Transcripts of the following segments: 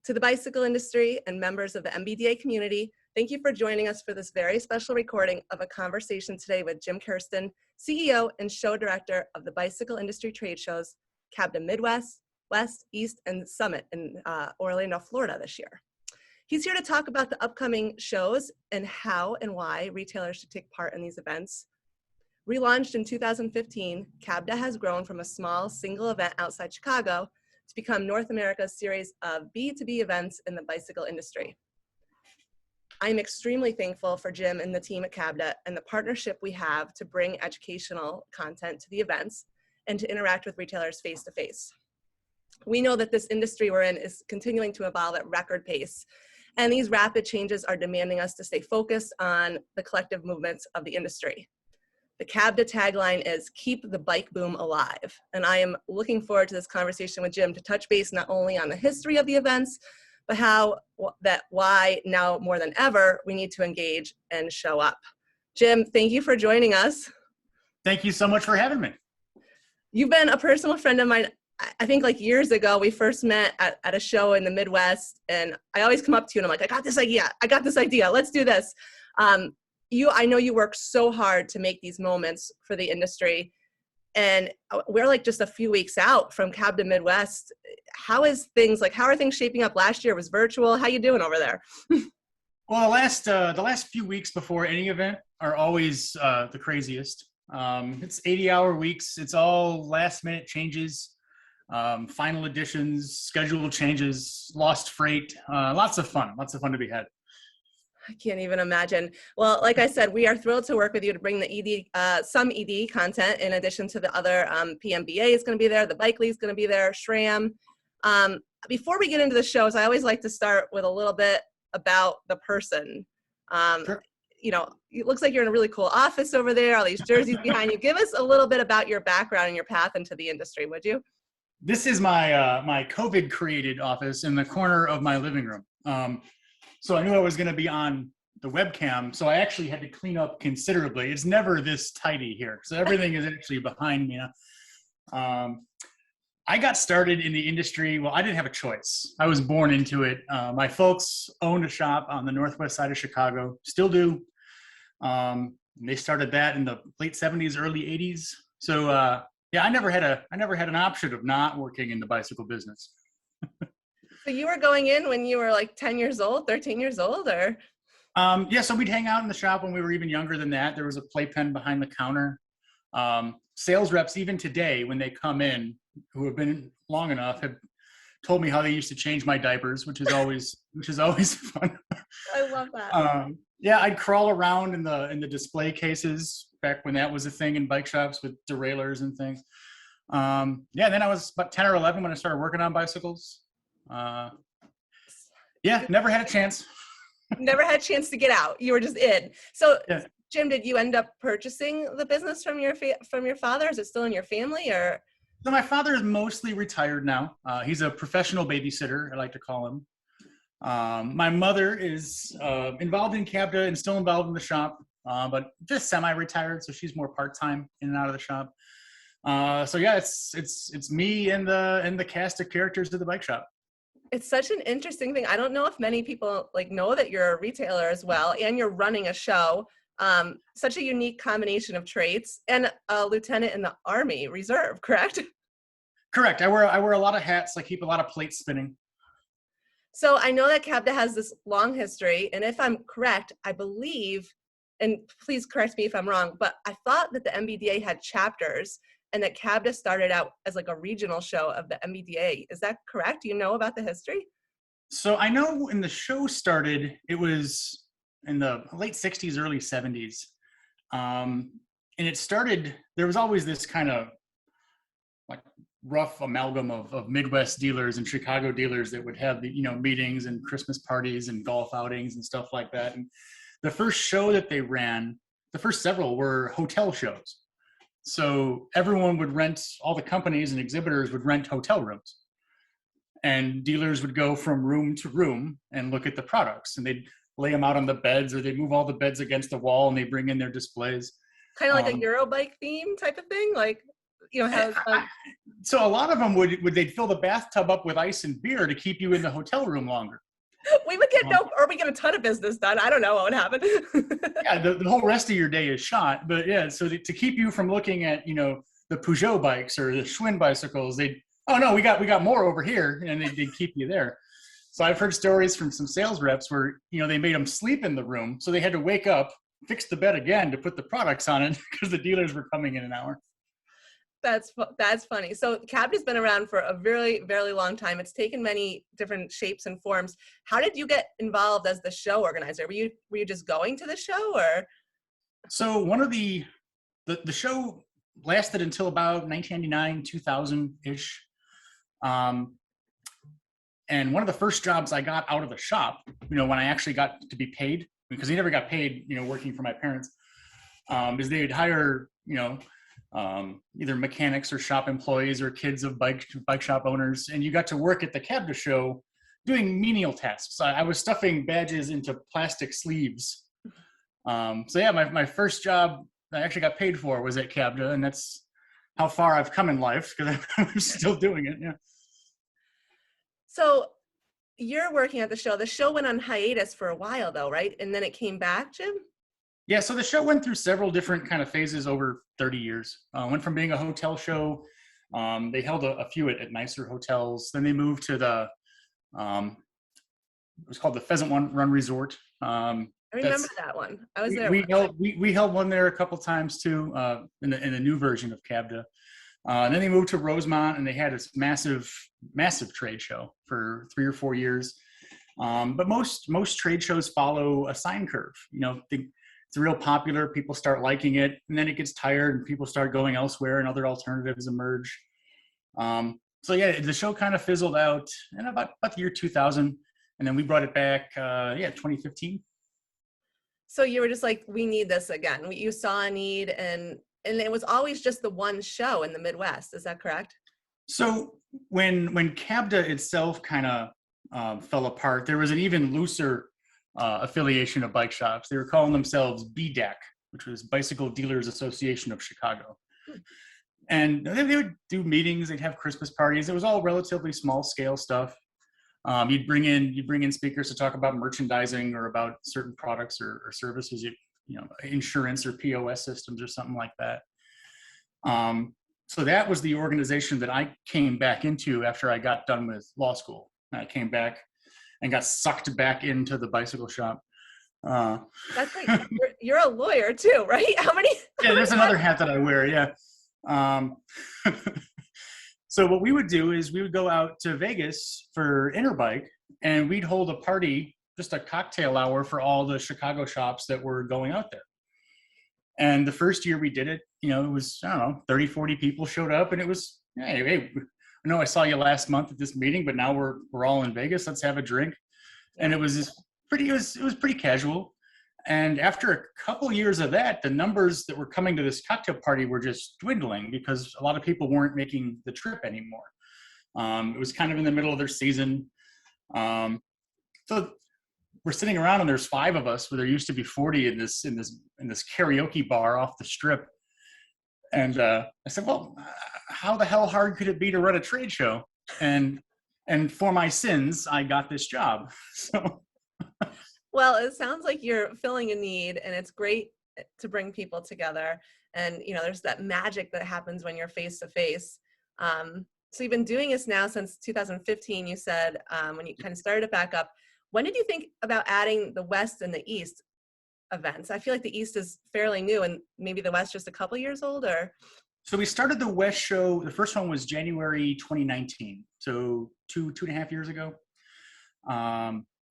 To the bicycle industry and members of the NBDA community, thank you for joining us for this very special recording of a conversation today with Jim Kersten, CEO and show director of the bicycle industry trade shows, CABDA Midwest, West, East, and Summit in Orlando, Florida this year. He's here to talk about the upcoming shows and how and why retailers should take part in these events. Relaunched in 2015, CABDA has grown from a small single event outside Chicago to become North America's series of B2B events in the bicycle industry. I'm extremely thankful for Jim and the team at CABDA and the partnership we have to bring educational content to the events and to interact with retailers face to face. We know that this industry we're in is continuing to evolve at record pace, and these rapid changes are demanding us to stay focused on the collective movements of the industry. The CABDA tagline is "Keep the Bike Boom Alive," and I am looking forward to this conversation with Jim to touch base not only on the history of the events, but why now more than ever we need to engage and show up. Jim, thank you for joining us. Thank you so much for having me. You've been a personal friend of mine. I think like years ago, we first met at a show in the Midwest, and I always come up to you and I'm like, I got this idea, let's do this. I know you work so hard to make these moments for the industry, and we're like just a few weeks out from CABDA Midwest. How are things shaping up? Last year was virtual. How you doing over there? Well, the last few weeks before any event are always the craziest. It's 80-hour weeks. It's all last minute changes, final additions, schedule changes, lost freight, lots of fun to be had. I can't even imagine. Well, like I said, we are thrilled to work with you to bring the some ED content in addition to the other. PMBA is going to be there. The Bike League is going to be there. SRAM. Before we get into the shows, I always like to start with a little bit about the person. Sure. You know, it looks like you're in a really cool office over there. All these jerseys behind you. Give us a little bit about your background and your path into the industry, would you? This is my my COVID created office in the corner of my living room. So I knew I was going to be on the webcam, so I actually had to clean up considerably. It's never this tidy here, so everything is actually behind me now. I got started in the industry, well, I didn't have a choice. I was born into it. My folks owned a shop on the northwest side of Chicago, still do. They started that in the late 70s, early 80s. So yeah, I never had an option of not working in the bicycle business. So you were going in when you were like 10 years old, 13 years old, or? Yeah, so we'd hang out in the shop when we were even younger than that. There was a playpen behind the counter. Sales reps, even today, when they come in, who have been long enough, have told me how they used to change my diapers, which is always fun. I love that. Yeah, I'd crawl around in the display cases back when that was a thing in bike shops with derailleurs and things. Yeah, then I was about 10 or 11 when I started working on bicycles. Yeah, never had a chance. Never had a chance to get out. You were just in. So, yeah. Jim, did you end up purchasing the business from your father? Is it still in your family, or? So my father is mostly retired now. He's a professional babysitter, I like to call him. My mother is involved in CABDA and still involved in the shop, but just semi-retired, so she's more part-time in and out of the shop. So yeah, it's me and the cast of characters of the bike shop. It's such an interesting thing. I don't know if many people know that you're a retailer as well, and you're running a show. Such a unique combination of traits, and a lieutenant in the Army Reserve, correct? Correct. I wear a lot of hats. I keep a lot of plates spinning. So I know that CABDA has this long history, and if I'm correct, I believe, and please correct me if I'm wrong, but I thought that the NBDA had chapters, and that CABDA started out as like a regional show of the NBDA. Is that correct? Do you know about the history? So I know when the show started, it was in the late 60s, early 70s. And it started, there was always this kind of like rough amalgam of Midwest dealers and Chicago dealers that would have the, meetings and Christmas parties and golf outings and stuff like that. And the first show that they ran, the first several were hotel shows. So everyone would rent, all the companies and exhibitors would rent hotel rooms. And dealers would go from room to room and look at the products. And they'd lay them out on the beds, or they'd move all the beds against the wall and they bring in their displays. Kind of like a Eurobike theme type of thing? How So a lot of them they'd fill the bathtub up with ice and beer to keep you in the hotel room longer. we would get or we get a ton of business done. I don't know what would happen. Yeah, the whole rest of your day is shot. But yeah, so to keep you from looking at, the Peugeot bikes or the Schwinn bicycles, oh no, we got more over here, and they'd keep you there. So I've heard stories from some sales reps where, they made them sleep in the room. So they had to wake up, fix the bed again to put the products on it because the dealers were coming in an hour. That's funny. So CABDA's been around for a very, very long time. It's taken many different shapes and forms. How did you get involved as the show organizer? Were you just going to the show, or? So one of the show lasted until about 1999, 2000-ish. And one of the first jobs I got out of the shop, when I actually got to be paid, because I never got paid, working for my parents, is they would hire, either mechanics or shop employees or kids of bike shop owners, and you got to work at the CABDA show doing menial tasks. I was stuffing badges into plastic sleeves. So yeah, my first job that I actually got paid for was at CABDA, and that's how far I've come in life because I'm still doing it. Yeah. So you're working at the show. The show went on hiatus for a while though, right? And then it came back, Jim? Yeah, so the show went through several different kind of phases over 30 years. Went from being a hotel show. They held a few at nicer hotels. Then they moved to it was called the Pheasant Run Resort. I remember that one. I was there. We held one there a couple times too, in the new version of CABDA. And then they moved to Rosemont, and they had this massive trade show for 3 or 4 years. But most trade shows follow a sine curve. It's real popular, people start liking it, and then it gets tired and people start going elsewhere and other alternatives emerge. So yeah, the show kind of fizzled out in about the year 2000, and then we brought it back, 2015. So you were just like, we need this again. You saw a need, and it was always just the one show in the Midwest. Is that correct? So when CABDA itself kind of fell apart, there was an even looser affiliation of bike shops. They were calling themselves BDAC, which was Bicycle Dealers Association of Chicago. And they would do meetings, they'd have Christmas parties. It was all relatively small scale stuff. You'd bring in speakers to talk about merchandising or about certain products or services, insurance or POS systems or something like that. So that was the organization that I came back into after I got done with law school. I came back and got sucked back into the bicycle shop. That's like, you're a lawyer too, right? How many? Yeah, there's another hat that I wear, yeah. So what we would do is we would go out to Vegas for Interbike, and we'd hold a party, just a cocktail hour for all the Chicago shops that were going out there. And the first year we did it, it was, 30, 40 people showed up, and it was, hey, I know I saw you last month at this meeting, but now we're all in Vegas. Let's have a drink. And it was pretty casual. And after a couple years of that, the numbers that were coming to this cocktail party were just dwindling because a lot of people weren't making the trip anymore. It was kind of in the middle of their season. So we're sitting around, and there's 5 of us, where there used to be 40 in this karaoke bar off the strip. And I said, well, how the hell hard could it be to run a trade show? And for my sins, I got this job. So. Well, it sounds like you're filling a need, and it's great to bring people together. And, there's that magic that happens when you're face to face. So you've been doing this now since 2015, you said, when you kind of started it back up. When did you think about adding the West and the East events? I feel like the East is fairly new, and maybe the West just a couple years old, or? So we started the West show. The first one was January 2019. So two and a half years ago.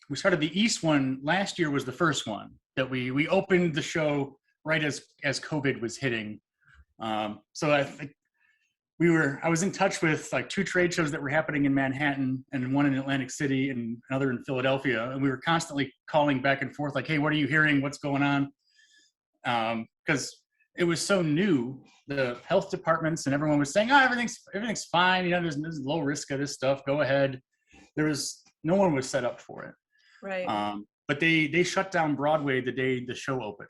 We started the East one last year. Was the first one that we opened the show right as COVID was hitting. So I think I was in touch with like 2 trade shows that were happening in Manhattan and one in Atlantic City and another in Philadelphia. And we were constantly calling back and forth like, hey, what are you hearing? What's going on? Because it was so new. The health departments and everyone was saying, oh, everything's fine. There's low risk of this stuff. Go ahead. No one was set up for it. Right. But they shut down Broadway the day the show opened.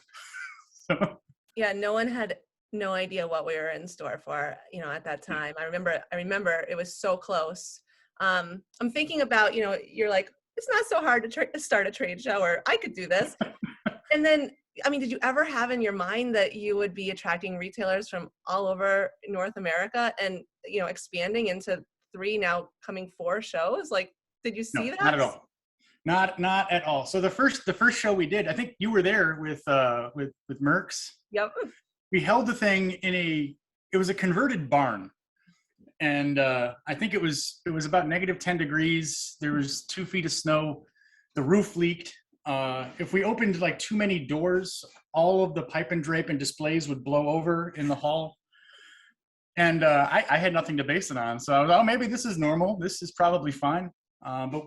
So. Yeah, no one had no idea what we were in store for, at that time. I remember it was so close. I'm thinking about, you're like, it's not so hard to start a trade show, or I could do this. And then, I mean, did you ever have in your mind that you would be attracting retailers from all over North America and, expanding into 3, now coming 4 shows? Like, did you see No, that? not at all. Not at all. So the first show we did, I think you were there with Merckx. Yep. We held the thing it was a converted barn. And I think it was about -10 degrees. There was 2 feet of snow. The roof leaked. If we opened like too many doors, all of the pipe and drape and displays would blow over in the hall. And I had nothing to base it on. So I was, oh, maybe this is normal. This is probably fine. But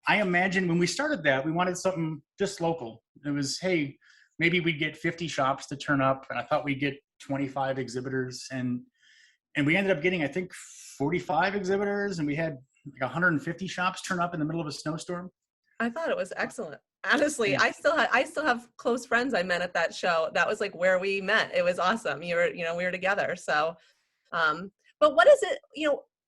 I imagine when we started that, we wanted something just local. It was, hey, maybe we'd get 50 shops to turn up. And I thought we'd get 25 exhibitors. And we ended up getting, I think, 45 exhibitors. And we had like 150 shops turn up in the middle of a snowstorm. I thought it was excellent. Honestly, Yeah. I still have close friends I met at that show. That was like where we met. It was awesome. We were together. So, but what is it,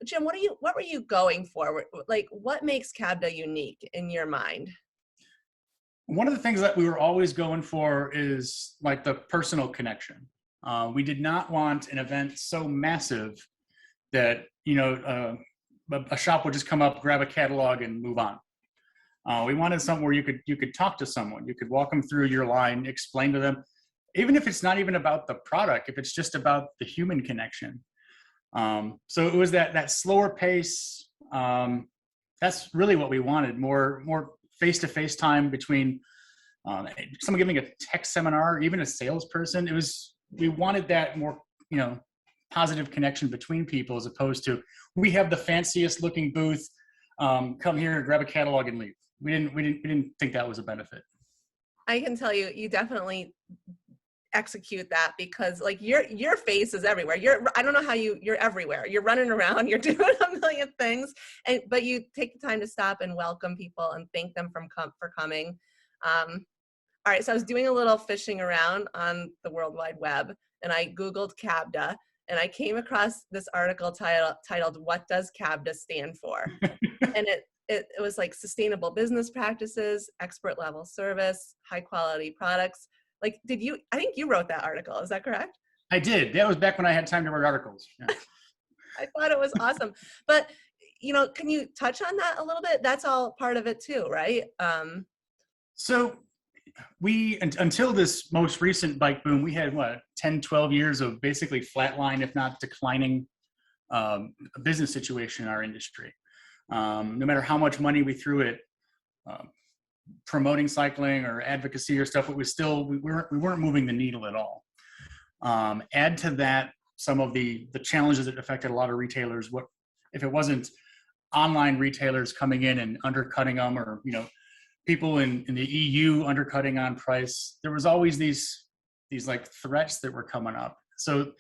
Jim, what were you going for? Like, what makes CABDA unique in your mind? One of the things that we were always going for is like the personal connection. We did not want an event so massive that, a shop would just come up, grab a catalog and move on. We wanted something where you could talk to someone, you could walk them through your line, explain to them, even if it's not even about the product, if it's just about the human connection. So it was that slower pace. That's really what we wanted, more face-to-face time between someone giving a tech seminar, even a salesperson. We wanted that more, positive connection between people, as opposed to, we have the fanciest looking booth, come here, grab a catalog and leave. We didn't think that was a benefit. I can tell you definitely execute that, because like your face is everywhere. I don't know how you're everywhere. You're running around, you're doing a million things, but you take the time to stop and welcome people and thank them for coming. All right, so I was doing a little fishing around on the World Wide Web, and I Googled CABDA, and I came across this article titled "What Does CABDA Stand For?" And it was like sustainable business practices, expert level service, high quality products. Like, I think you wrote that article, is that correct? I did. That was back when I had time to write articles. Yeah. I thought it was awesome. But, can you touch on that a little bit? That's all part of it too, right? So until this most recent bike boom, we had 10, 12 years of basically flatline, if not declining, business situation in our industry. No matter how much money we threw at promoting cycling or advocacy or stuff, it was still, we weren't moving the needle at all. Add to that some of the challenges that affected a lot of retailers. What if it wasn't online retailers coming in and undercutting them, or people in the EU undercutting on price? There was always these like threats that were coming up. So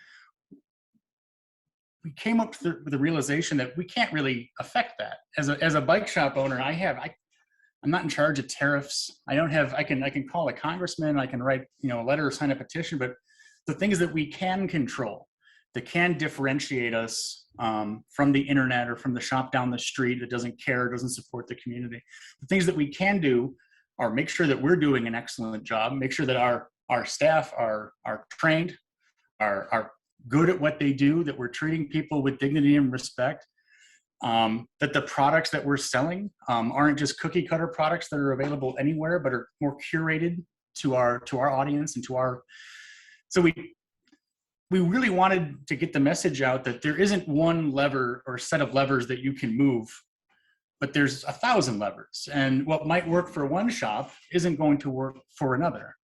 we came up with the realization that we can't really affect that. As a bike shop owner, I'm not in charge of tariffs. I can call a congressman, I can write, a letter or sign a petition, but the things that we can control, that can differentiate us from the internet or from the shop down the street that doesn't care, doesn't support the community. The things that we can do are make sure that we're doing an excellent job, make sure that our staff are trained, are good at what they do, that we're treating people with dignity and respect, that the products that we're selling aren't just cookie cutter products that are available anywhere, but are more curated to our audience and to our. So we really wanted to get the message out that there isn't one lever or set of levers that you can move, but there's 1,000 levers, and what might work for one shop isn't going to work for another.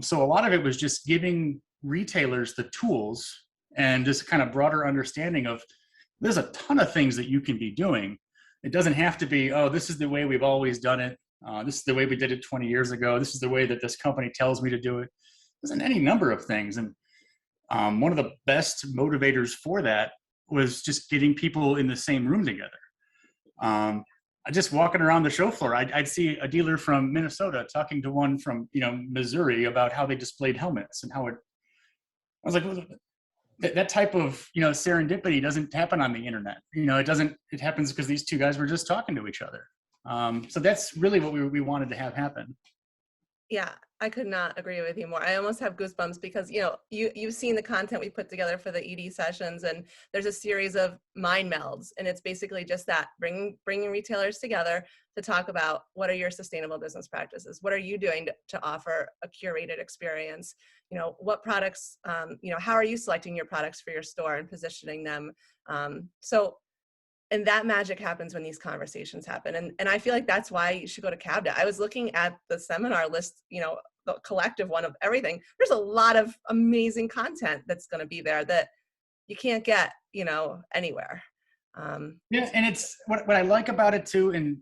So a lot of it was just giving retailers the tools and just kind of broader understanding of, there's a ton of things that you can be doing. It doesn't have to be, oh, this is the way we've always done it. This is the way we did it 20 years ago. This is the way that this company tells me to do it. There's any number of things. And one of the best motivators for that was just getting people in the same room together. Just walking around the show floor, I'd see a dealer from Minnesota talking to one from Missouri about how they displayed helmets and how it I was like, well, that type of, serendipity doesn't happen on the internet. It happens because these two guys were just talking to each other. So that's really what we wanted to have happen. Yeah, I could not agree with you more. I almost have goosebumps because, you've seen the content we put together for the ED sessions, and there's a series of mind melds, and it's basically just that, bringing retailers together to talk about what are your sustainable business practices? What are you doing to offer a curated experience? What products, how are you selecting your products for your store and positioning them? And that magic happens when these conversations happen. And I feel like that's why you should go to CABDA. I was looking at the seminar list, the collective one of everything. There's a lot of amazing content that's going to be there that you can't get, anywhere. Yeah, and it's what I like about it too, and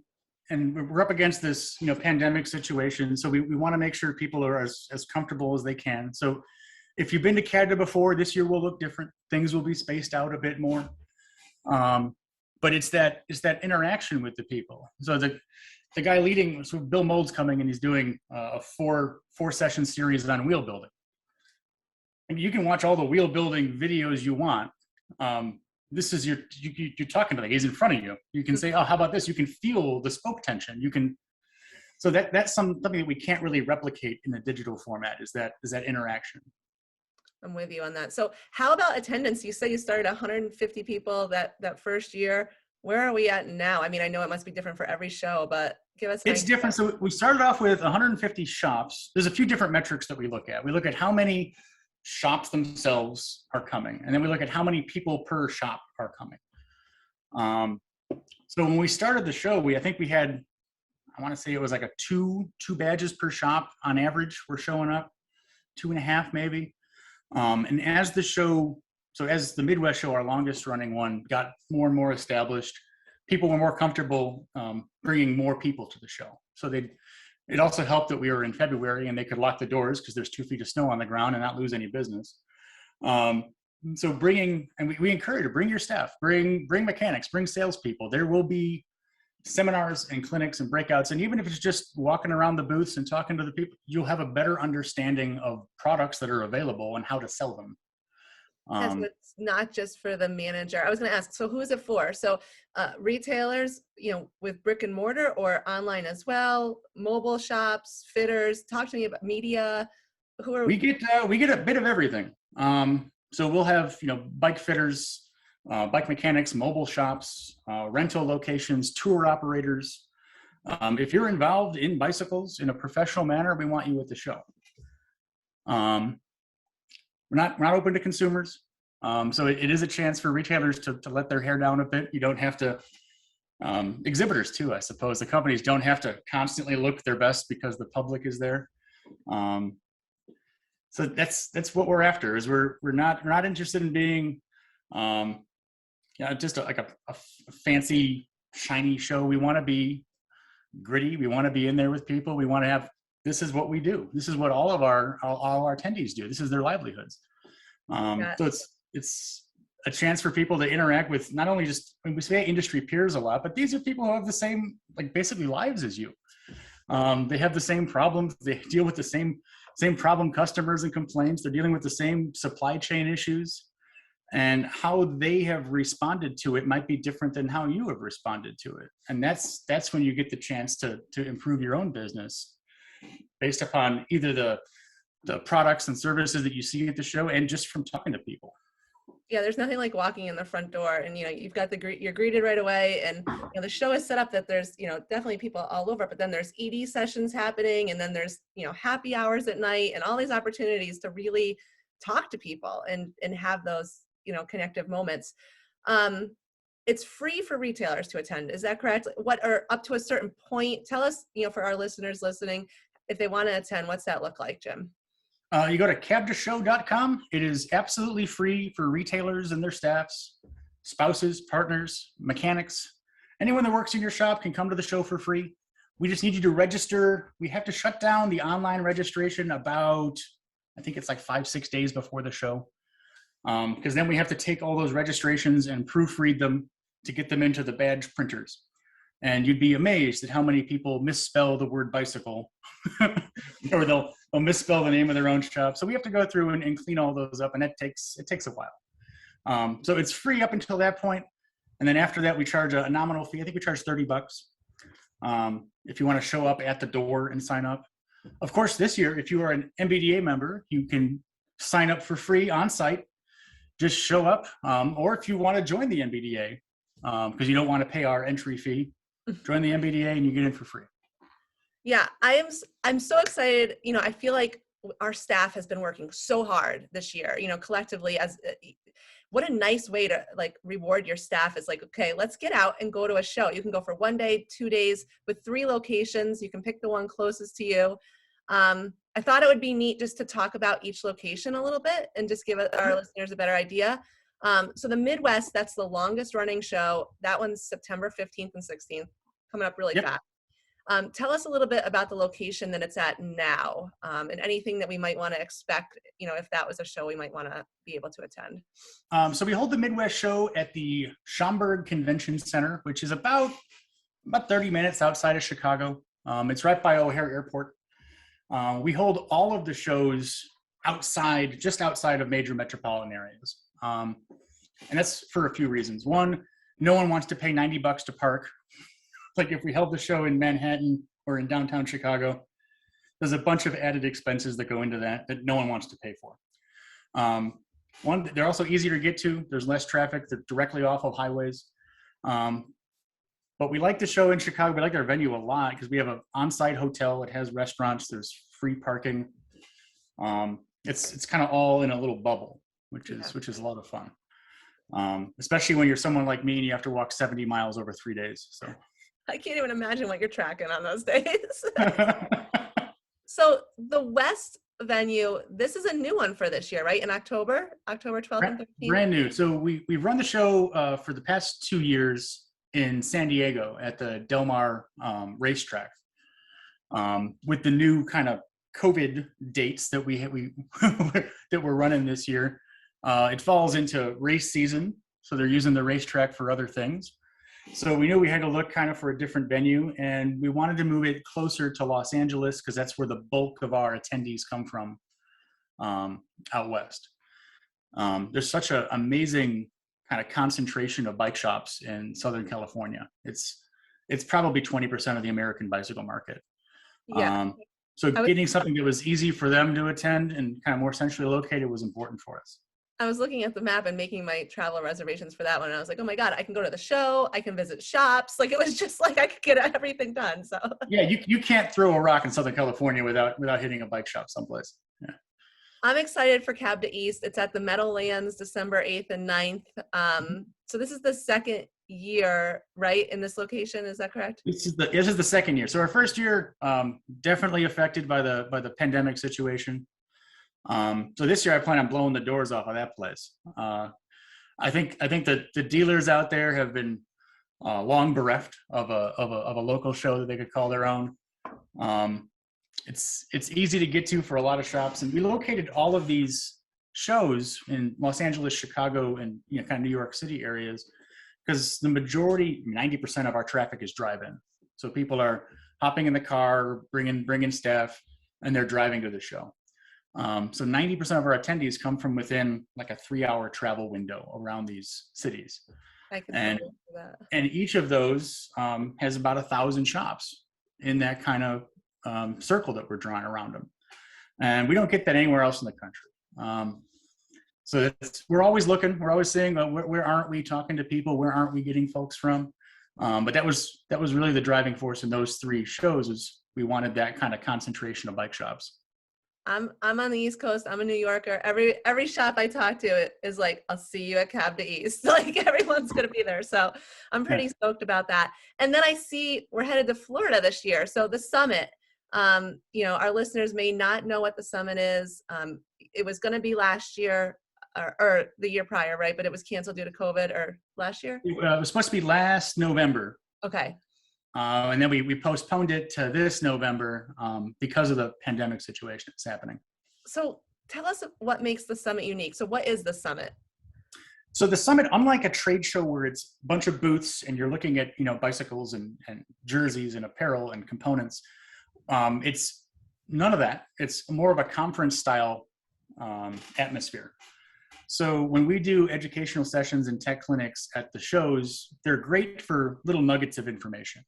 we're up against this, pandemic situation. So we want to make sure people are as comfortable as they can. So if you've been to CABDA before, this year will look different. Things will be spaced out a bit more. But it's that interaction with the people. So the guy leading, so Bill Mold's coming and he's doing a four session series on wheel building. And you can watch all the wheel building videos you want. This is you're talking to the guy, he's in front of you. You can say, oh, how about this? You can feel the spoke tension. So that's something that we can't really replicate in a digital format is that interaction. I'm with you on that. So how about attendance? You say you started 150 people that first year. Where are we at now? I mean, I know it must be different for every show, but give us. It's different. So we started off with 150 shops. There's a few different metrics that we look at. We look at how many shops themselves are coming, and then we look at how many people per shop are coming. So when we started the show, I think we had, I want to say it was like a two badges per shop on average were showing up, 2.5 maybe. And as the Midwest show, our longest running one, got more and more established, people were more comfortable bringing more people to the show. So it also helped that we were in February and they could lock the doors because there's 2 feet of snow on the ground and not lose any business. So we encourage you to bring your staff, bring mechanics, bring salespeople. There will be seminars and clinics and breakouts. And even if it's just walking around the booths and talking to the people, you'll have a better understanding of products that are available and how to sell them. So it's not just for the manager. I was going to ask, so who is it for? So retailers, with brick and mortar or online as well, mobile shops, fitters, talk to me about media. Who are we get a bit of everything. So we'll have, bike fitters, bike mechanics, mobile shops, rental locations, tour operators. If you're involved in bicycles in a professional manner, we want you at the show. We're not open to consumers. So it is a chance for retailers to let their hair down a bit. You don't have to, exhibitors too, I suppose. The companies don't have to constantly look their best because the public is there. So that's what we're after, is we're not interested in being, just like a fancy, shiny show. We want to be gritty. We want to be in there with people. We want to have, this is what we do. This is what all our attendees do. This is their livelihoods. So it's a chance for people to interact with not only just, we say industry peers a lot, but these are people who have the same, basically lives as you. They have the same problems. They deal with the same problem customers and complaints. They're dealing with the same supply chain issues. And how they have responded to it might be different than how you have responded to it. And that's when you get the chance to improve your own business based upon either the products and services that you see at the show and just from talking to people. Yeah, there's nothing like walking in the front door and, you've got you're greeted right away. And, the show is set up that there's, definitely people all over, but then there's ED sessions happening. And then there's, happy hours at night and all these opportunities to really talk to people and have those, connective moments. It's free for retailers to attend. Is that correct? What are up to a certain point? Tell us, for our listeners listening, if they want to attend, what's that look like, Jim? You go to cabdashow.com. It is absolutely free for retailers and their staffs, spouses, partners, mechanics. Anyone that works in your shop can come to the show for free. We just need you to register. We have to shut down the online registration about, I think it's 5-6 days before the show. Because then we have to take all those registrations and proofread them to get them into the badge printers. And you'd be amazed at how many people misspell the word bicycle or they'll misspell the name of their own shop. So we have to go through and clean all those up, and it takes a while. So it's free up until that point. And then after that, we charge a nominal fee. I think we charge $30 if you want to show up at the door and sign up. Of course, this year, if you are an NBDA member, you can sign up for free on site. Just show up. Or if you want to join the NBDA, because you don't want to pay our entry fee, join the NBDA and you get in for free. Yeah, I'm so excited. You know, I feel like our staff has been working so hard this year, you know, collectively. As what a nice way to like reward your staff is like, okay, let's get out and go to a show. You can go for 1 day, 2 days with 3 locations. You can pick the one closest to you. I thought it would be neat just to talk about each location a little bit and just give our listeners a better idea. So the Midwest, that's the longest running show. That one's September 15th and 16th, coming up really fast. Tell us a little bit about the location that it's at now, and anything that we might want to expect, you know, if that was a show we might want to be able to attend. So we hold the Midwest show at the Schaumburg Convention Center, which is about 30 minutes outside of Chicago. It's right by O'Hare Airport. We hold all of the shows just outside of major metropolitan areas. And that's for a few reasons. One, no one wants to pay $90 to park. Like if we held the show in Manhattan or in downtown Chicago, there's a bunch of added expenses that go into that no one wants to pay for. One, they're also easier to get to. There's less traffic. They're directly off of highways. But we like the show in Chicago. We like our venue a lot because we have an on-site hotel. It has restaurants. There's free parking. It's kind of all in a little bubble, which is a lot of fun. Especially when you're someone like me and you have to walk 70 miles over 3 days. So I can't even imagine what you're tracking on those days. So the West venue, this is a new one for this year, right? In October 12th and 13th? Brand new. So we've run the show for the past 2 years in San Diego at the Del Mar racetrack. With the new kind of COVID dates that that we're running this year, it falls into race season. So they're using the racetrack for other things. So we knew we had to look kind of for a different venue, and we wanted to move it closer to Los Angeles because that's where the bulk of our attendees come from out west. There's such an amazing kind of concentration of bike shops in Southern California. It's probably 20% of the American bicycle market. Yeah. So getting something that was easy for them to attend and kind of more centrally located was important for us. I was looking at the map and making my travel reservations for that one. And I was like, oh my God, I can go to the show. I can visit shops. Like it was just like I could get everything done. So yeah, you can't throw a rock in Southern California without hitting a bike shop someplace. Yeah. I'm excited for CABDA East. It's at the Meadowlands, December 8th and 9th. So this is the second year, right, in this location. Is that correct? This is the second year. So our first year definitely affected by the pandemic situation. So this year I plan on blowing the doors off of that place. I think that the dealers out there have been long bereft of a local show that they could call their own. It's easy to get to for a lot of shops, and we located all of these shows in Los Angeles, Chicago, and kind of New York City areas because the majority, 90% of our traffic is drive-in. So people are hopping in the car, bringing staff, and they're driving to the show. So 90% of our attendees come from within like a 3-hour travel window around these cities. And each of those has about 1,000 shops in that kind of circle that we're drawing around them. And we don't get that anywhere else in the country. So we're always looking, we're always saying, where aren't we talking to people? Where aren't we getting folks from? But that was really the driving force in those 3 shows is we wanted that kind of concentration of bike shops. I'm on the East Coast. I'm a New Yorker. Every shop I talk to is like, I'll see you at CABDA East. Like everyone's going to be there. So I'm pretty stoked about that. And then I see we're headed to Florida this year. So the summit, our listeners may not know what the summit is. It was going to be last year or the year prior, right? But it was canceled due to COVID or last year? It was supposed to be last November. Okay. And then we postponed it to this November because of the pandemic situation that's happening. So tell us what makes the summit unique. So what is the summit? So the summit, unlike a trade show where it's a bunch of booths and you're looking at, bicycles and jerseys and apparel and components, it's none of that. It's more of a conference style atmosphere. So when we do educational sessions and tech clinics at the shows, they're great for little nuggets of information.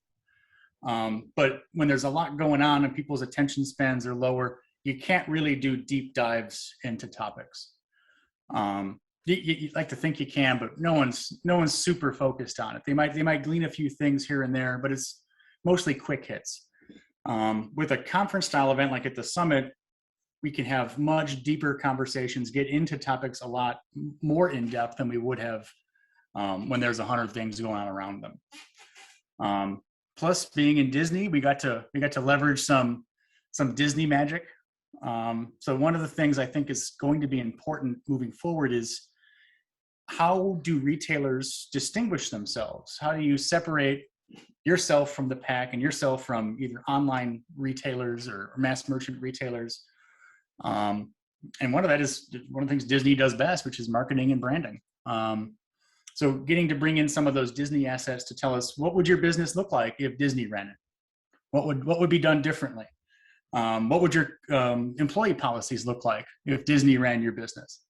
But when there's a lot going on and people's attention spans are lower, you can't really do deep dives into topics. You like to think you can, but no one's super focused on it. They might glean a few things here and there, but it's mostly quick hits. With a conference style event like at the summit, we can have much deeper conversations, get into topics a lot more in depth than we would have when there's 100 things going on around them. Plus, being in Disney, we got to leverage some Disney magic. So one of the things I think is going to be important moving forward is, how do retailers distinguish themselves? How do you separate yourself from the pack and yourself from either online retailers or mass merchant retailers? And one of the things Disney does best, which is marketing and branding. So getting to bring in some of those Disney assets to tell us, what would your business look like if Disney ran it? What would be done differently? What would your employee policies look like if Disney ran your business?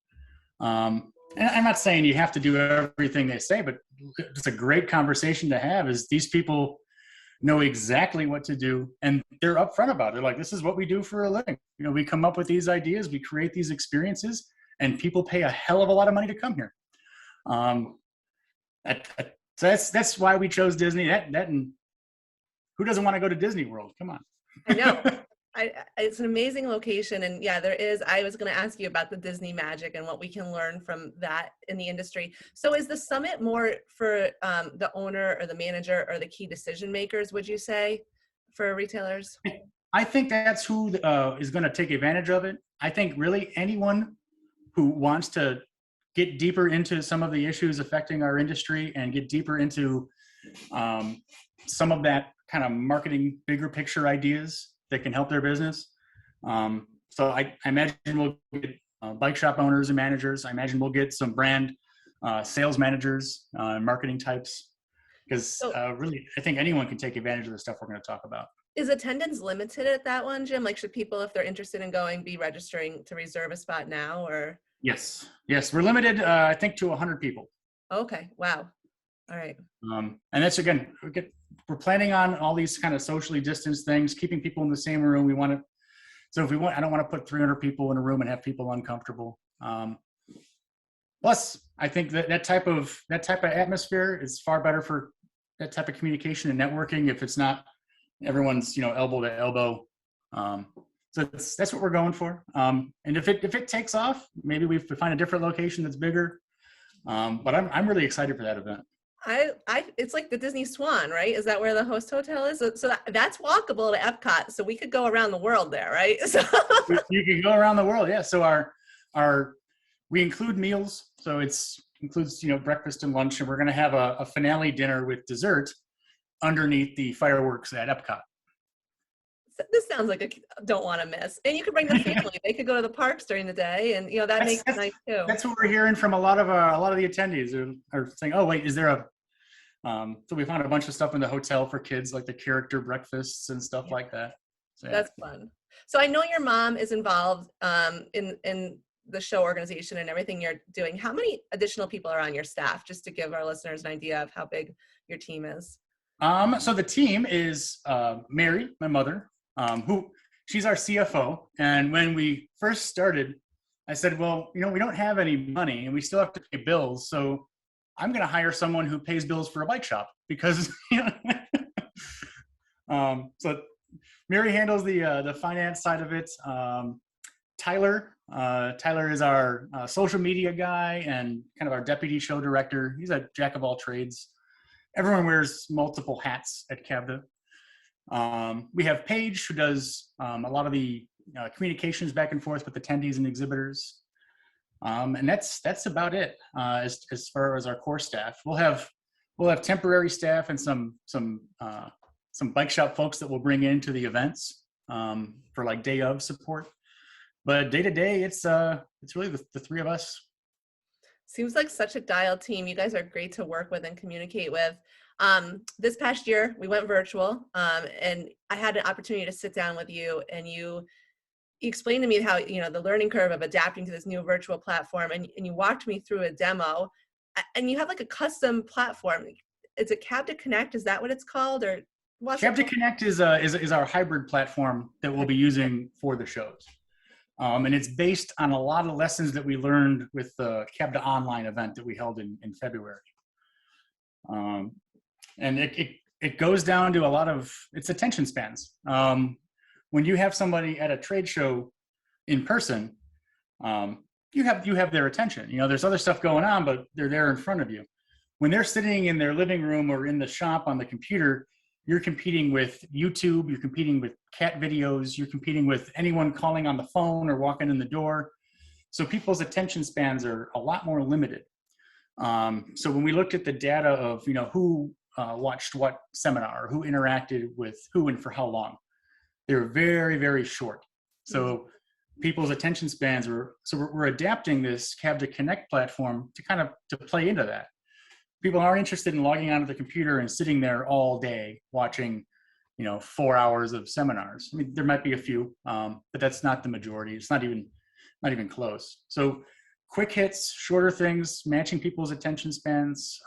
And I'm not saying you have to do everything they say, but it's a great conversation to have. Is these people know exactly what to do, and they're upfront about it. They're like, this is what we do for a living. We come up with these ideas, we create these experiences, and people pay a hell of a lot of money to come here. That's why we chose Disney. And who doesn't want to go to Disney World? Come on. I know. It's an amazing location. And yeah, I was going to ask you about the Disney magic and what we can learn from that in the industry. So is the summit more for the owner or the manager or the key decision makers, would you say, for retailers? I think that's who is going to take advantage of it. I think really anyone who wants to get deeper into some of the issues affecting our industry and get deeper into some of that kind of marketing, bigger picture ideas that can help their business. So I imagine we'll get bike shop owners and managers. I imagine we'll get some brand sales managers and marketing types, because really, I think anyone can take advantage of the stuff we're going to talk about. Is attendance limited at that one, Jim? Like, should people, if they're interested in going, be registering to reserve a spot now, or? Yes, we're limited, I think, to 100 people. Okay, wow. All right. And that's, again, we're planning on all these kind of socially distanced things, keeping people in the same room. So I don't want to put 300 people in a room and have people uncomfortable. Plus, I think that type of atmosphere is far better for that type of communication and networking if it's not everyone's elbow to elbow. So that's what we're going for. And if it takes off, maybe we find a different location that's bigger. But I'm really excited for that event. It's like the Disney Swan, right? Is that where the host hotel is? So that's walkable to Epcot. So we could go around the world there, right? So you can go around the world, yeah. So we include meals, so includes breakfast and lunch, and we're going to have a finale dinner with dessert underneath the fireworks at Epcot. This sounds like a don't want to miss. And you could bring the family. They could go to the parks during the day, and that makes it nice too. That's what we're hearing from a lot of the attendees are saying, oh wait, is there a so we found a bunch of stuff in the hotel for kids, like the character breakfasts and stuff like that. So, yeah. That's fun. So I know your mom is involved in the show organization and everything you're doing. How many additional people are on your staff, just to give our listeners an idea of how big your team is? So the team is Mary, my mother, she's our CFO. And when we first started, I said, well, we don't have any money and we still have to pay bills. So I'm going to hire someone who pays bills for a bike shop, because, so Mary handles the finance side of it. Tyler is our social media guy and kind of our deputy show director. He's a jack of all trades. Everyone wears multiple hats at CABDA. We have Paige, who does a lot of the communications back and forth with attendees and exhibitors. And that's about it as far as our core staff. We'll have temporary staff and some bike shop folks that we'll bring into the events for like day of support. But day to day, it's really the three of us. Seems like such a dialed team. You guys are great to work with and communicate with. This past year, we went virtual, and I had an opportunity to sit down with you, and you explained to me how, the learning curve of adapting to this new virtual platform, and you walked me through a demo, and you have like a custom platform. Is it CABDA Connect? Is that what it's called? Or what's CABDA Connect is our hybrid platform that we'll be using for the shows. And it's based on a lot of lessons that we learned with the CABDA online event that we held in February. And it goes down to a lot of its attention spans. When you have somebody at a trade show in person, you have their attention. There's other stuff going on, but they're there in front of you. When they're sitting in their living room or in the shop on the computer, you're competing with YouTube, you're competing with cat videos, you're competing with anyone calling on the phone or walking in the door. So people's attention spans are a lot more limited. So when we looked at the data of, who watched what seminar, who interacted with who and for how long, they were very, very short. So people's attention spans we're adapting this CABDA Connect platform to play into that. People aren't interested in logging onto the computer and sitting there all day watching, 4 hours of seminars. I mean, there might be a few, but that's not the majority. It's not even close. So quick hits, shorter things, matching people's attention spans,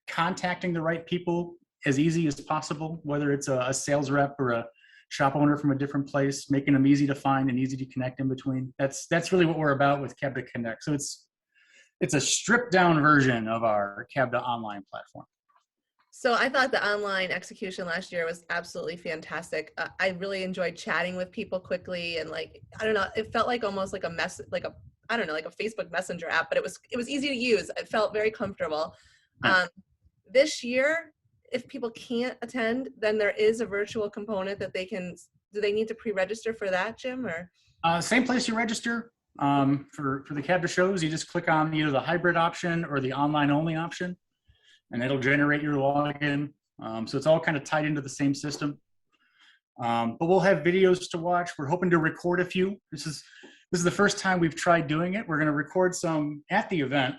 contacting the right people as easy as possible, whether it's a sales rep or a shop owner from a different place, making them easy to find and easy to connect in between. That's really what we're about with CABDA Connect. So it's a stripped down version of our CABDA online platform. So I thought the online execution last year was absolutely fantastic. I really enjoyed chatting with people quickly, and it felt like almost like a Facebook Messenger app, but it was easy to use. It felt very comfortable. This year, if people can't attend, then there is a virtual component that do they need to pre-register for that, Jim, or? Same place you register. For the CABDA shows, you just click on either the hybrid option or the online only option, and it'll generate your login. So it's all kind of tied into the same system. But we'll have videos to watch. We're hoping to record a few. This is the first time we've tried doing it. We're going to record some at the event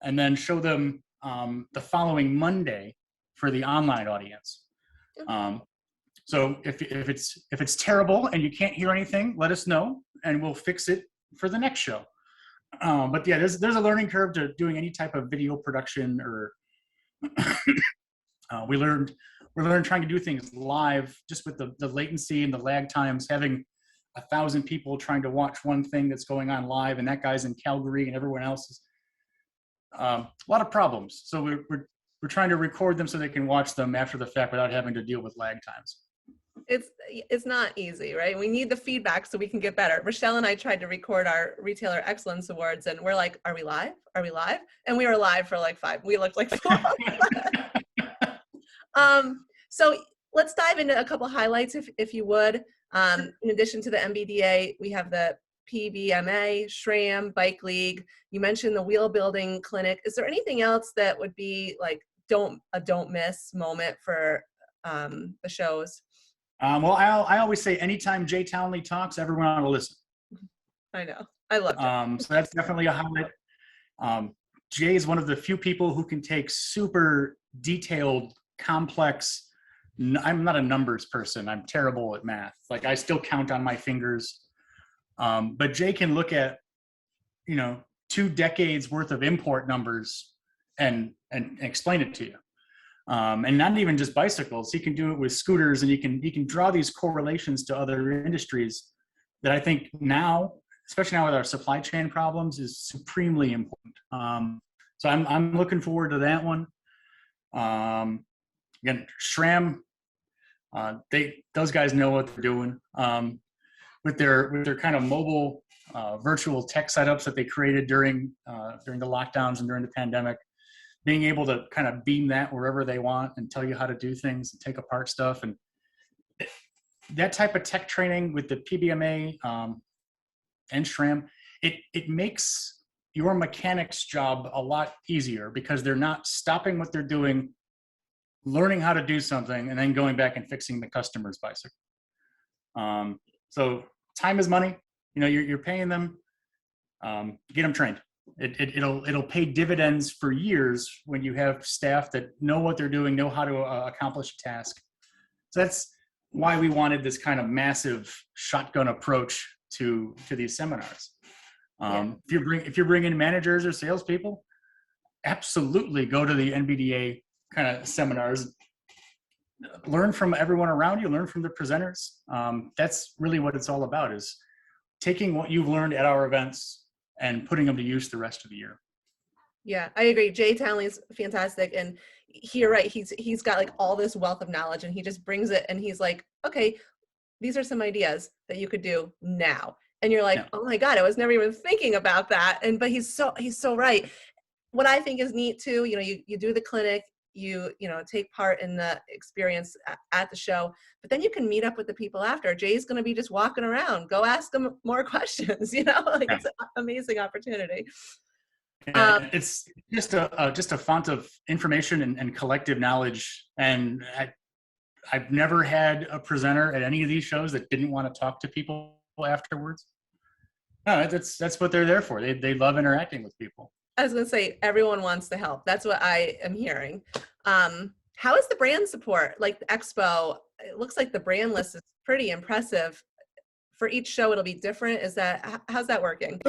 and then show them the following Monday for the online audience. So if it's terrible and you can't hear anything, let us know and we'll fix it for the next show. But yeah, there's a learning curve to doing any type of video production, or we learned trying to do things live, just with the latency and the lag times, having 1,000 people trying to watch one thing that's going on live, and that guy's in Calgary and everyone else is a lot of problems. So we're trying to record them so they can watch them after the fact without having to deal with lag times. It's not easy, right? We need the feedback so we can get better. Rochelle and I tried to record our Retailer Excellence Awards, and we're like, are we live? Are we live? And we were live for like 5. We looked like 4. So let's dive into a couple highlights, if you would. In addition to the NBDA, we have the PBMA, SRAM, Bike League. You mentioned the wheel building clinic. Is there anything else that would be like don't miss moment for the shows? Well, I always say anytime Jay Townley talks, everyone ought to listen. I know. I love it. So that's definitely a highlight. Jay is one of the few people who can take super detailed, complex. I'm not a numbers person. I'm terrible at math. Like, I still count on my fingers. But Jay can look at, 2 decades worth of import numbers and explain it to you. And not even just bicycles. He can do it with scooters, and he can draw these correlations to other industries that I think now, especially now with our supply chain problems, is supremely important. So I'm looking forward to that one. Again, SRAM, those guys know what they're doing with their kind of mobile virtual tech setups that they created during the lockdowns and during the pandemic. Being able to kind of beam that wherever they want and tell you how to do things and take apart stuff, and that type of tech training with the PBMA and SRAM, it makes your mechanic's job a lot easier, because they're not stopping what they're doing, learning how to do something, and then going back and fixing the customer's bicycle. So time is money. You're paying them. Get them trained. It'll pay dividends for years when you have staff that know what they're doing, know how to accomplish a task. So that's why we wanted this kind of massive shotgun approach to these seminars. If you're bringing managers or salespeople, absolutely go to the NBDA kind of seminars. Learn from everyone around you. Learn from the presenters. That's really what it's all about: is taking what you've learned at our events and putting them to use the rest of the year. Yeah, I agree. Jay Townley's fantastic. And you're right. He's got like all this wealth of knowledge, and he just brings it, and he's like, okay, these are some ideas that you could do now. And you're like, yeah. Oh my God, I was never even thinking about that. But he's so right. What I think is neat too, you do the clinic, you take part in the experience at the show, but then you can meet up with the people after. Jay's going to be just walking around. Go ask them more questions. It's an amazing opportunity. It's just a font of information and collective knowledge. And I've never had a presenter at any of these shows that didn't want to talk to people afterwards. No, that's what they're there for. They love interacting with people. I was going to say, everyone wants to help. That's what I am hearing. How is the brand support? Like the Expo, it looks like the brand list is pretty impressive. For each show, it'll be different. How's that working?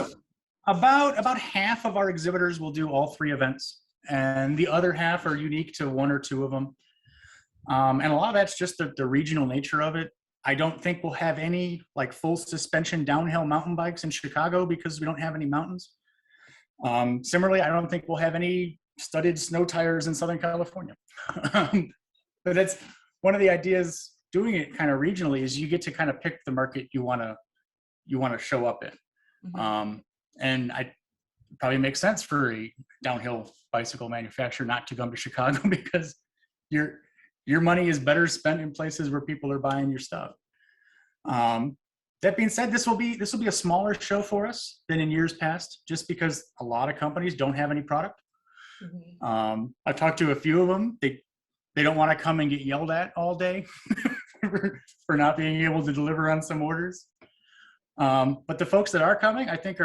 About half of our exhibitors will do all 3 events, and the other half are unique to 1 or 2 of them. And a lot of that's just the regional nature of it. I don't think we'll have any like full suspension downhill mountain bikes in Chicago because we don't have any mountains. Similarly, I don't think we'll have any studded snow tires in Southern California. But that's one of the ideas doing it kind of regionally, is you get to kind of pick the market you want to show up in. Mm-hmm. And it probably makes sense for a downhill bicycle manufacturer not to come to Chicago because your money is better spent in places where people are buying your stuff. That being said, this will be a smaller show for us than in years past, just because a lot of companies don't have any product. Mm-hmm. I've talked to a few of them. They don't want to come and get yelled at all day for not being able to deliver on some orders. But the folks that are coming, I think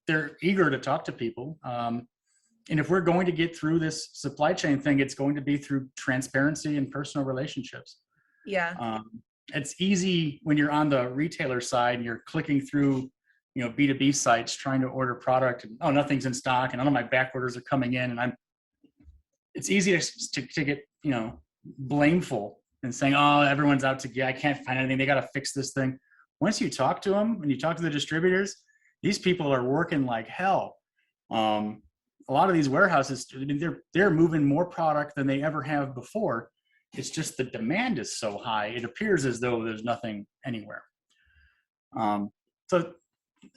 they're eager to talk to people. And if we're going to get through this supply chain thing, it's going to be through transparency and personal relationships. Yeah. It's easy when you're on the retailer side and you're clicking through, B2B sites trying to order product and nothing's in stock and none of my back orders are coming in, and it's easy to get, blameful and saying, oh, everyone's out to get, I can't find anything. They got to fix this thing. Once you talk to them and you talk to the distributors, these people are working like hell. A lot of these warehouses, they're moving more product than they ever have before. It's just the demand is so high, it appears as though there's nothing anywhere. So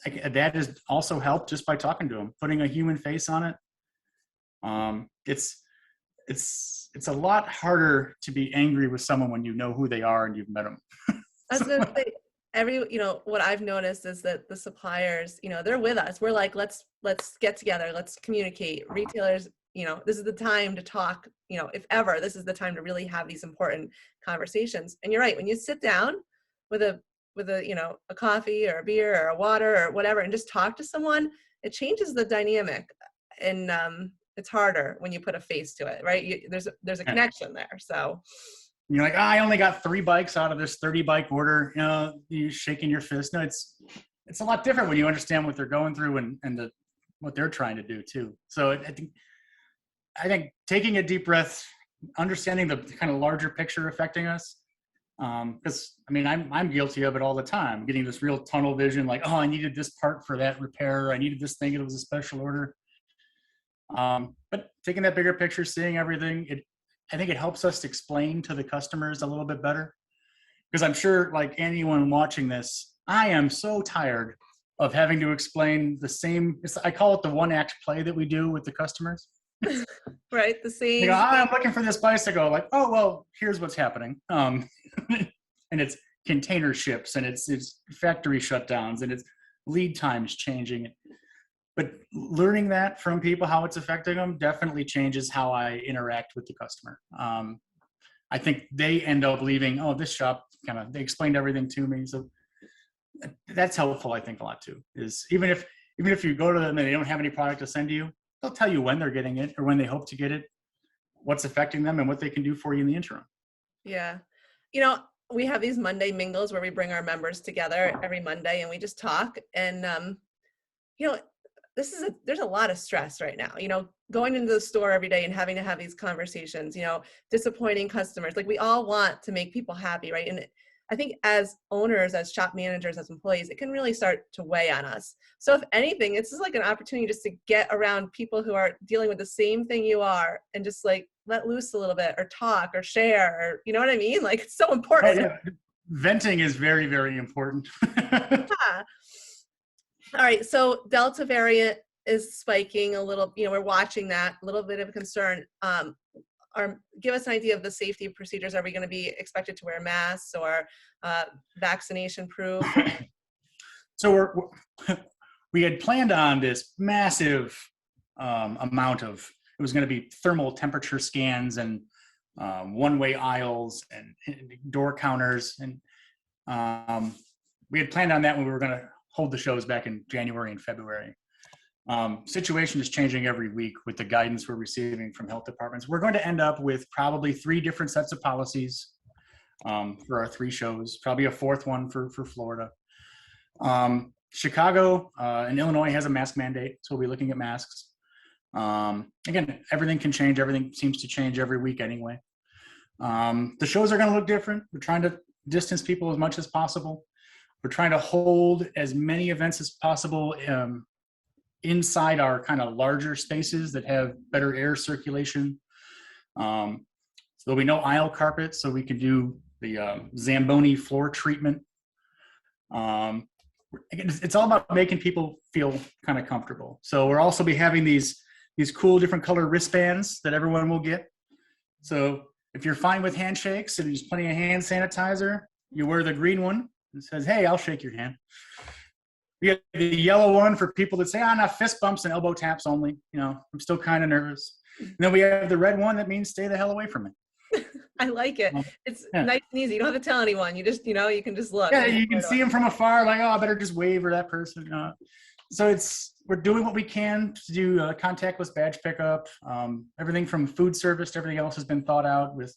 that has also helped just by talking to them, putting a human face on it. It's a lot harder to be angry with someone when you know who they are and you've met them. I was gonna say, what I've noticed is that the suppliers, they're with us. We're like, let's get together, let's communicate. Retailers, this is the time to talk, if ever, this is the time to really have these important conversations. And you're right, when you sit down with a coffee or a beer or a water or whatever, and just talk to someone, it changes the dynamic. And it's harder when you put a face to it, right? There's a connection there. So you're like, I only got 3 bikes out of this 30 bike order. You're shaking your fist. No, it's a lot different when you understand what they're going through and what they're trying to do too. So I think taking a deep breath, understanding the kind of larger picture affecting us, because I'm guilty of it all the time, getting this real tunnel vision, like, oh, I needed this part for that repair, I needed this thing, it was a special order. But taking that bigger picture, seeing everything, I think it helps us to explain to the customers a little bit better, because I'm sure, like anyone watching this, I am so tired of having to explain the same. I call it the 1-act play that we do with the customers. Right, the same. I'm looking for this bicycle. Like, oh well, here's what's happening. And it's container ships, and it's factory shutdowns, and it's lead times changing. But learning that from people, how it's affecting them, definitely changes how I interact with the customer. I think they end up leaving, oh, this shop they explained everything to me. So that's helpful, I think, a lot too, is even if even if you go to them and they don't have any product to send to you, they'll tell you when they're getting it or when they hope to get it, what's affecting them and what they can do for you in the interim. Yeah. We have these Monday mingles where we bring our members together every Monday and we just talk. And, you know, there's a lot of stress right now, going into the store every day and having to have these conversations, disappointing customers. Like, we all want to make people happy, right? And I think as owners, as shop managers, as employees, it can really start to weigh on us. So if anything, it's just like an opportunity just to get around people who are dealing with the same thing you are and just like let loose a little bit or talk or share, or you know what I mean? Like, it's so important. Oh, yeah. Venting is very, very important. Yeah. All right. So Delta variant is spiking a little, we're watching that, a little bit of a concern. Give us an idea of the safety procedures. Are we going to be expected to wear masks or vaccination proof? So we had planned on this massive amount of, it was going to be thermal temperature scans and one-way aisles and door counters. And we had planned on that when we were going to hold the shows back in January and February. Situation is changing every week with the guidance we're receiving from health departments. We're going to end up with probably 3 different sets of policies for our 3 shows, probably a 4th one for Florida. Chicago and Illinois has a mask mandate, so we'll be looking at masks. Again, everything can change. Everything seems to change every week anyway. The shows are going to look different. We're trying to distance people as much as possible. We're trying to hold as many events as possible inside our kind of larger spaces that have better air circulation. So there'll be no aisle carpet, so we can do the Zamboni floor treatment. Again, it's all about making people feel kind of comfortable. So we'll also be having these cool different color wristbands that everyone will get. So if you're fine with handshakes and there's plenty of hand sanitizer, you wear the green one. It says, "Hey, I'll shake your hand." We have the yellow one for people that say, "No, fist bumps and elbow taps only. I'm still kind of nervous." And then we have the red one that means stay the hell away from me. I like it. It's nice and easy. You don't have to tell anyone. You just, you can just look. Yeah, you can see them from afar, like, oh, I better just wave for that person. So we're doing what we can to do contactless badge pickup. Everything from food service to everything else has been thought out with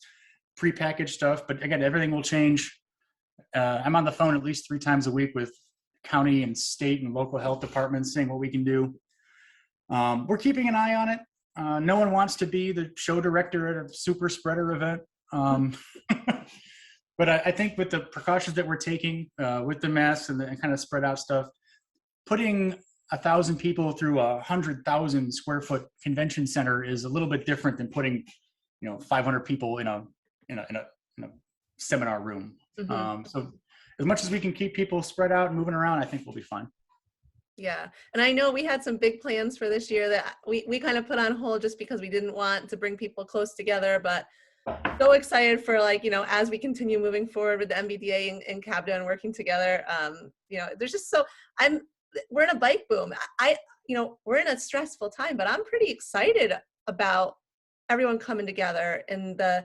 prepackaged stuff. But again, everything will change. I'm on the phone at least 3 times a week with county and state and local health departments saying what we can do. We're keeping an eye on it. No one wants to be the show director at a super spreader event. But I think with the precautions that we're taking with the masks and the kind of spread out stuff, putting 1,000 people through a 100,000 square foot convention center is a little bit different than putting 500 people in a seminar room. Mm-hmm. So as much as we can keep people spread out and moving around, I think we'll be fine. Yeah. And I know we had some big plans for this year that we kind of put on hold just because we didn't want to bring people close together, but so excited for as we continue moving forward with the NBDA and CABDA and working together. There's just we're in a bike boom. We're in a stressful time, but I'm pretty excited about everyone coming together and the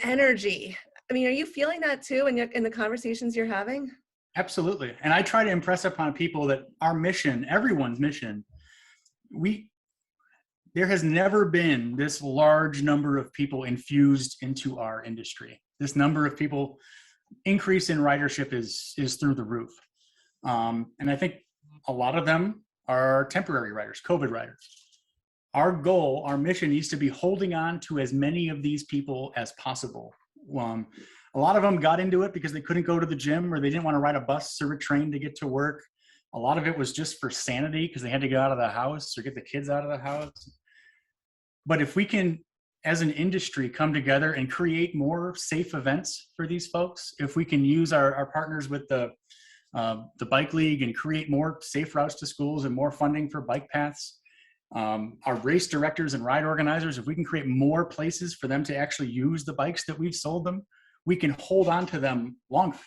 energy. I mean, are you feeling that too in the conversations you're having? Absolutely. And I try to impress upon people that our mission, everyone's mission, there has never been this large number of people infused into our industry. This number of people increase in ridership is through the roof. And I think a lot of them are temporary riders, COVID riders. Our goal, our mission needs to be holding on to as many of these people as possible. A lot of them got into it because they couldn't go to the gym or they didn't want to ride a bus or a train to get to work. A lot of it was just for sanity because they had to get out of the house or get the kids out of the house. But if we can, as an industry, come together and create more safe events for these folks, if we can use our partners with the bike league and create more safe routes to schools and more funding for bike paths, our race directors and ride organizers, if we can create more places for them to actually use the bikes that we've sold them, we can hold on to them longer.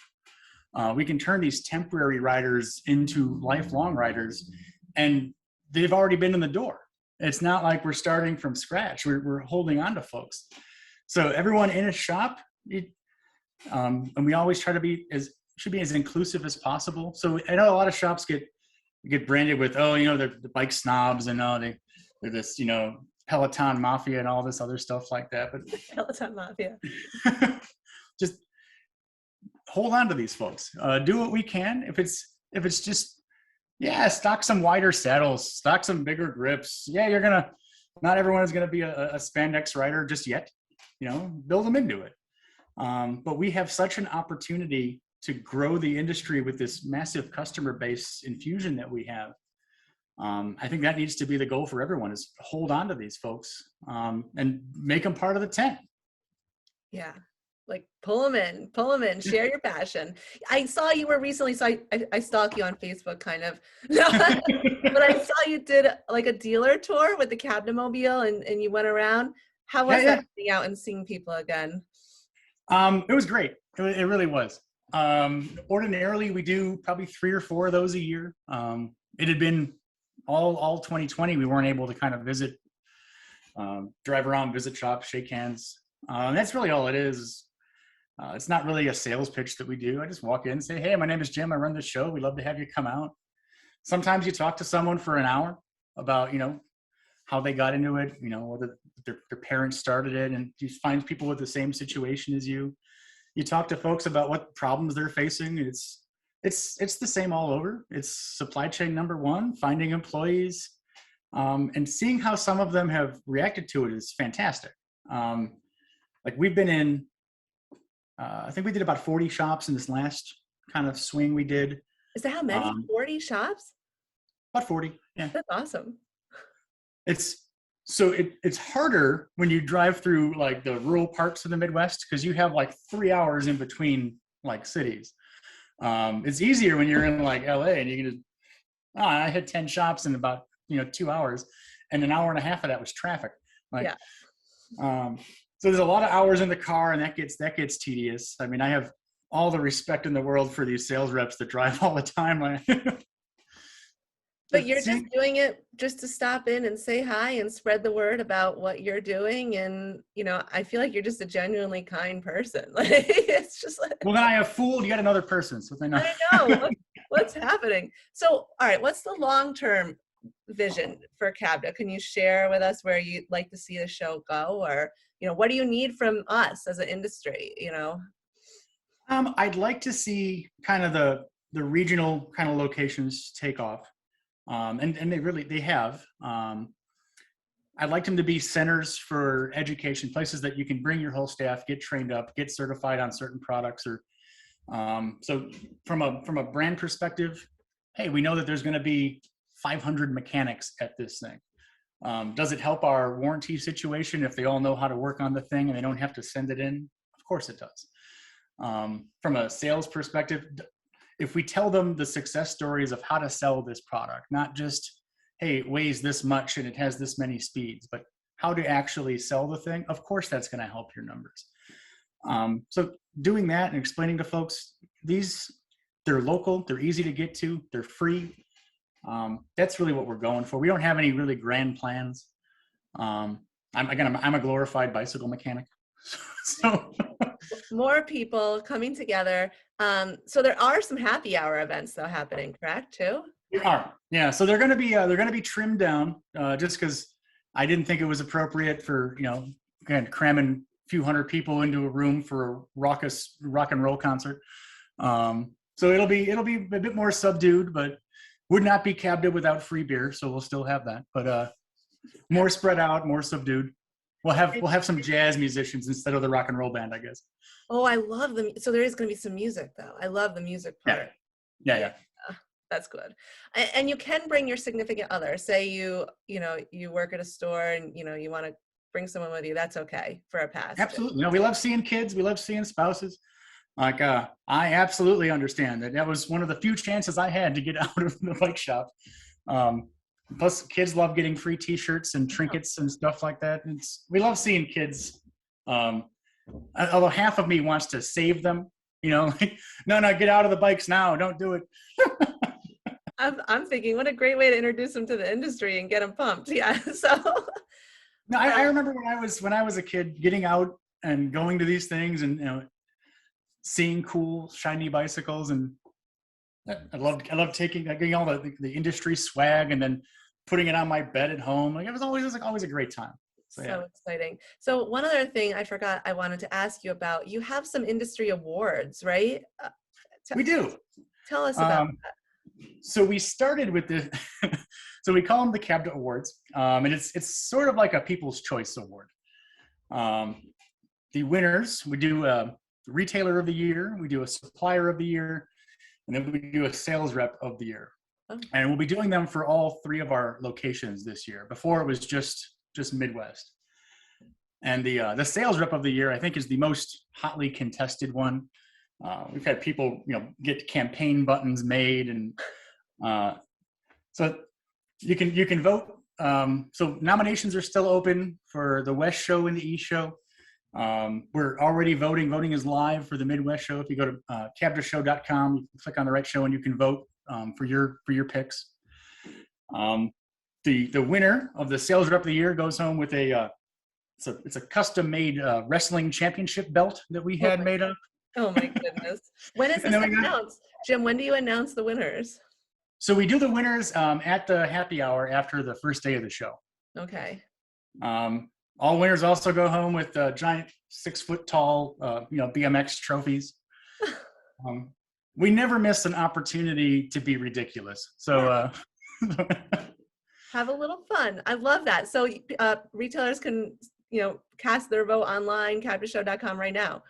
We can turn these temporary riders into lifelong riders, and they've already been in the door. It's not like we're starting from scratch. We're holding on to folks. So everyone in a shop, and we always try to should be as inclusive as possible. So I know a lot of shops get get branded with, oh, you know, they're the bike snobs and they're this, you know, Peloton mafia and all this other stuff like that. But Peloton Mafia. just hold on to these folks. Do what we can. If it's just, yeah, stock some wider saddles, stock some bigger grips. Yeah, not everyone is gonna be a spandex rider just yet. You know, build them into it. But we have such an opportunity to grow the industry with this massive customer base infusion that we have. I think that needs to be the goal for everyone, is hold on to these folks and make them part of the tent. Yeah. Like pull them in, share your passion. I saw you were recently, so I stalk you on Facebook kind of, no, but I saw you did like a dealer tour with the CABDA mobile and you went around. How was that being out and seeing people again? It was great. It really was. Ordinarily, we do probably 3 or 4 of those a year. It had been all 2020. We weren't able to kind of visit, drive around, visit shops, shake hands. And that's really all it is. It's not really a sales pitch that we do. I just walk in and say, hey, my name is Jim. I run the show. We'd love to have you come out. Sometimes you talk to someone for an hour about, you know, how they got into it, you know, whether their parents started it, and you find people with the same situation as you. You talk to folks about what problems they're facing. It's the same all over. It's supply chain number one, finding employees, and seeing how some of them have reacted to it is fantastic. Like we've been in, I think we did about 40 shops in this last kind of swing we did. Is that how many? 40 shops? About 40, yeah. That's awesome. It's harder when you drive through like the rural parts of the Midwest, because you have like 3 hours in between like cities. It's easier when you're in like LA and you can just, I had 10 shops in about, 2 hours, and an hour and a half of that was traffic. Like, yeah. So there's a lot of hours in the car, and that gets tedious. I mean, I have all the respect in the world for these sales reps that drive all the time. But you're just doing it just to stop in and say hi and spread the word about what you're doing. And, I feel like you're just a genuinely kind person. Like, it's just like, well, then I have fooled yet another person. So then I know what's happening. So, all right, what's the long-term vision for CABDA? Can you share with us where you'd like to see the show go, or, what do you need from us as an industry, I'd like to see kind of the regional kind of locations take off. And they have. I'd like them to be centers for education, places that you can bring your whole staff, get trained up, get certified on certain products. Or so from a brand perspective, hey, we know that there's going to be 500 mechanics at this thing. Does it help our warranty situation if they all know how to work on the thing and they don't have to send it in? Of course it does. From a sales perspective, if we tell them the success stories of how to sell this product, not just, hey, it weighs this much and it has this many speeds, but how to actually sell the thing, of course that's going to help your numbers. So doing that and explaining to folks, they're local, they're easy to get to, they're free. That's really what we're going for. We don't have any really grand plans. I'm a glorified bicycle mechanic. So more people coming together. So there are some happy hour events though happening, correct, too? There are, yeah. So they're going to be trimmed down, just because I didn't think it was appropriate for again cramming a few hundred people into a room for a raucous rock and roll concert. So it'll be a bit more subdued, but would not be CABDA without free beer. So we'll still have that, but more spread out, more subdued. We'll have some jazz musicians instead of the rock and roll band, I guess. Oh, I love them. So there is going to be some music though. I love the music part. Yeah. That's good. And you can bring your significant other. Say you work at a store and you want to bring someone with you. That's okay for a pass. Absolutely. We love seeing kids. We love seeing spouses. Like I absolutely understand that was one of the few chances I had to get out of the bike shop. Plus, kids love getting free T-shirts and trinkets and stuff like that. We love seeing kids. Although half of me wants to save them, no, get out of the bikes now. Don't do it. I'm thinking, what a great way to introduce them to the industry and get them pumped. Yeah. So. No, I remember when I was a kid, getting out and going to these things and seeing cool shiny bicycles, and I love getting all the industry swag and then putting it on my bed at home. Like it was always a great time. So yeah. So exciting. So one other thing I forgot I wanted to ask you about, you have some industry awards, right? We do. Tell us about that. So we started with so we call them the CABDA Awards, and it's sort of like a People's Choice Award. The winners, we do a Retailer of the Year, we do a Supplier of the Year, and then we do a Sales Rep of the Year. Oh. And we'll be doing them for all 3 of our locations this year. Before it was just Midwest. And the Sales Rep of the Year, I think, is the most hotly contested one. We've had people, get campaign buttons made, and so you can vote. So nominations are still open for the West Show and the East Show. We're already voting. Voting is live for the Midwest Show. If you go to CABDAshow.com, you can click on the right show and you can vote for your picks. The winner of the Sales Rep of the Year goes home with it's a custom made wrestling championship belt that we had made up. Oh my goodness. When is this announced? Jim, when do you announce the winners? So we do the winners at the happy hour after the first day of the show. Okay. All winners also go home with giant 6-foot tall, BMX trophies. We never miss an opportunity to be ridiculous. So have a little fun. I love that. So retailers can, cast their vote online, CABDAshow.com right now.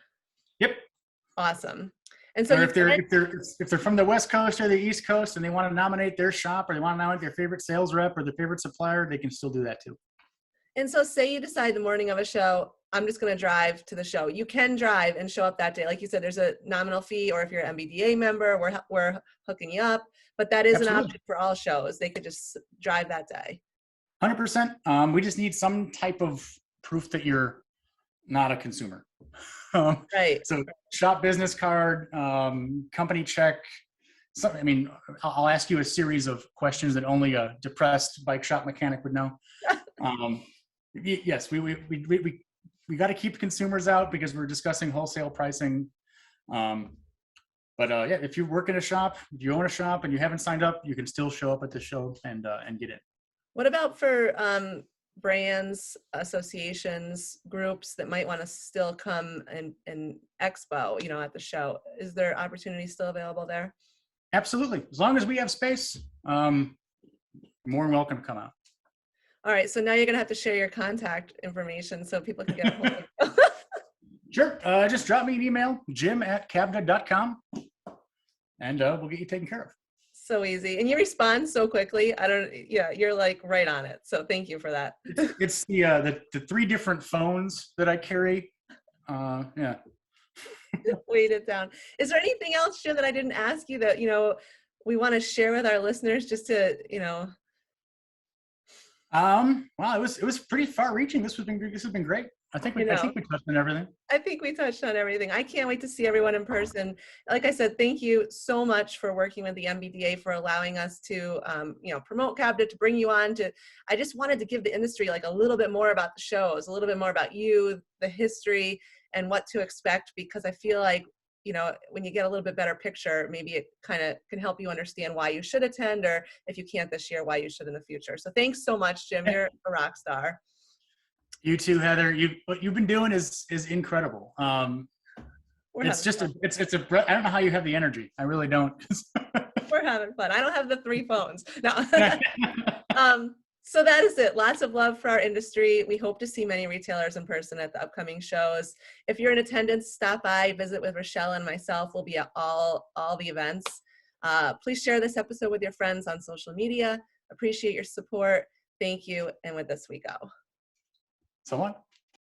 Yep. Awesome. And so if they're from the West Coast or the East Coast and they want to nominate their shop or they want to nominate their favorite sales rep or their favorite supplier, they can still do that too. And so say you decide the morning of a show, I'm just going to drive to the show. You can drive and show up that day. Like you said, there's a nominal fee, or if you're an NBDA member, we're hooking you up. But that is Absolutely. An option for all shows. They could just drive that day. 100%. We just need some type of proof that you're not a consumer. Right. So shop business card, company check. I'll ask you a series of questions that only a depressed bike shop mechanic would know. Yes, we got to keep consumers out because we're discussing wholesale pricing. But if you work in a shop, if you own a shop and you haven't signed up, you can still show up at the show and get in. What about for brands, associations, groups that might want to still come and expo, at the show? Is there opportunity still available there? Absolutely. As long as we have space, more than welcome to come out. All right. So now you're going to have to share your contact information so people can get a hold of you. Sure. Just drop me an email, jim@cabda.com, and we'll get you taken care of. So easy. And you respond so quickly. You're like right on it. So thank you for that. It's the 3 different phones that I carry. Yeah. Weight it down. Is there anything else, Jim, that I didn't ask you that, we want to share with our listeners just to, Wow, it was pretty far reaching. This has been great. I think we touched on everything. I think we touched on everything. I can't wait to see everyone in person. Like I said, thank you so much for working with the NBDA, for allowing us to, promote CABDA, to bring you on. I just wanted to give the industry like a little bit more about the shows, a little bit more about you, the history, and what to expect, because I feel like, when you get a little bit better picture, maybe it kind of can help you understand why you should attend, or if you can't this year, why you should in the future. So thanks so much, Jim. You're a rock star. You too, Heather. What you've been doing is incredible. It's just it's a I don't know how you have the energy. I really don't. We're having fun. I don't have the 3 phones. No. So that is it. Lots of love for our industry. We hope to see many retailers in person at the upcoming shows. If you're in attendance, stop by, visit with Rochelle and myself. We'll be at all the events. Please share this episode with your friends on social media. Appreciate your support. Thank you. And with this, we go. So long.